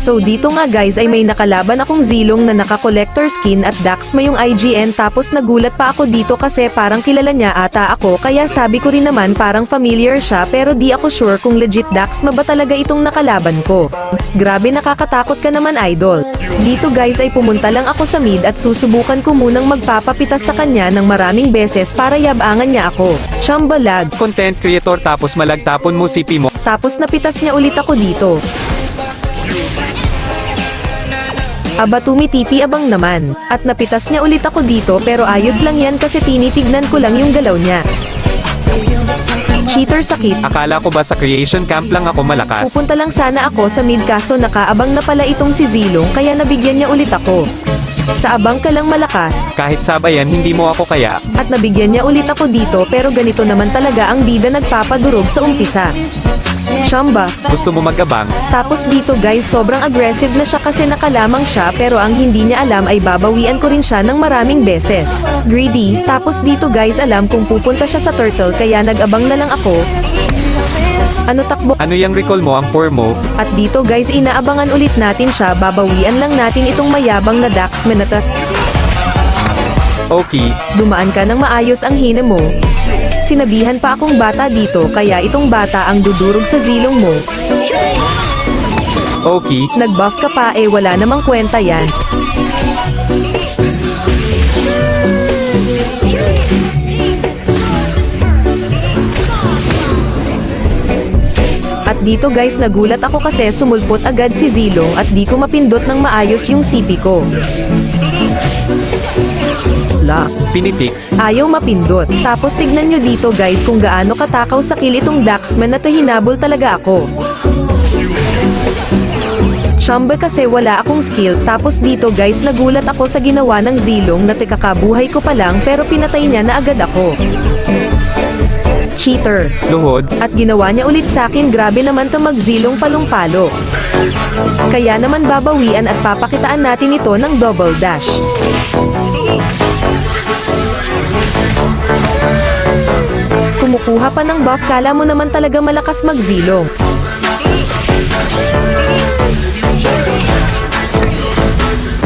So dito nga guys ay may nakalaban akong Zilong na naka-collector skin at Daxma yung IGN, tapos nagulat pa ako dito kasi parang kilala niya ata ako, kaya sabi ko rin naman parang familiar siya, pero di ako sure kung legit Daxma ba talaga itong nakalaban ko. Grabe, nakakatakot ka naman idol. Dito guys ay pumunta lang ako sa mid at susubukan ko munang magpapapitas sa kanya ng maraming beses para yabangan niya ako. Chambalag. Content creator tapos malagtapon mo CP mo. Tapos napitas niya ulit ako dito. Aba, tumitipi abang naman. At napitas niya ulit ako dito, pero ayos lang yan kasi tinitignan ko lang yung galaw niya. Cheater, sakit. Akala ko ba sa creation camp lang ako malakas? Pupunta lang sana ako sa mid kaso nakaabang na pala itong si Zilong, kaya nabigyan niya ulit ako. Sa abang ka lang malakas. Kahit sabayan hindi mo ako kaya. At nabigyan niya ulit ako dito, pero ganito naman talaga ang bida nagpapadurog sa umpisa. Chamba. Gusto mo mag-abang? Tapos dito guys sobrang aggressive na siya kasi nakalamang siya, pero ang hindi niya alam ay babawian ko rin siya ng maraming beses. Greedy. Tapos dito guys alam kung pupunta siya sa turtle, kaya nag-abang na lang ako. Ano takbo? Ano yang recall mo ang core mo? At dito guys inaabangan ulit natin siya, babawian lang natin itong mayabang na Daxman na ta. Okay. Dumaan ka ng maayos ang hina mo. Sinabihan pa akong bata dito, kaya itong bata ang dudurog sa Zilong mo. Okay. Nag-buff ka pa wala namang kwenta yan. At dito guys nagulat ako kasi sumulpot agad si Zilong at di ko mapindot ng maayos yung CP ko. Pinitik. Ayaw mapindot. Tapos tignan nyo dito guys kung gaano katakaw sa kill itong Daxman na hinabol talaga ako. Chamba kasi wala akong skill. Tapos dito guys nagulat ako sa ginawa ng Zilong na kakabuhay ko pa lang, pero pinatay niya na agad ako. Cheater. Luhod. At ginawa niya ulit sa akin, grabe naman to mag-Zilong palong-palo. Kaya naman babawian at papakitaan natin ito ng double dash. Kumukuha pa ng buff, kala mo naman talaga malakas mag-Zilong.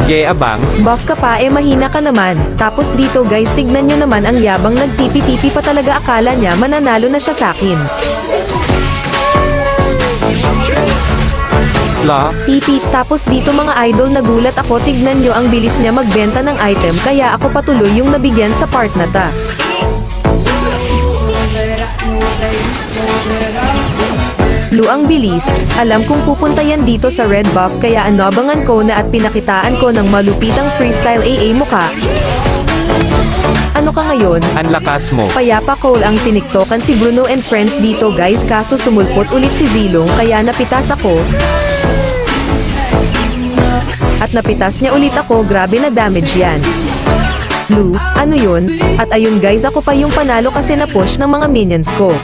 Abang. Buff ka pa mahina ka naman. Tapos dito guys tignan nyo naman ang yabang, nagtipi-tipi pa talaga, akala niya mananalo na siya sakin. Tipi. Tapos dito mga idol nagulat ako, tignan nyo ang bilis niya magbenta ng item, kaya ako patuloy yung nabigyan sa part na ta. Ang bilis. Alam kong pupunta yan dito sa red buff, kaya anabangan ko na at pinakitaan ko ng malupitang freestyle AA mukha. Ano ka ngayon? Ang lakas mo. Payapa Cole ang tiniktokan si Bruno and friends dito guys, kaso sumulpot ulit si Zilong kaya napitas ako. At napitas niya ulit ako, grabe na damage yan. Ano yun? At ayun guys, ako pa yung panalo kasi na-push ng mga minions ko.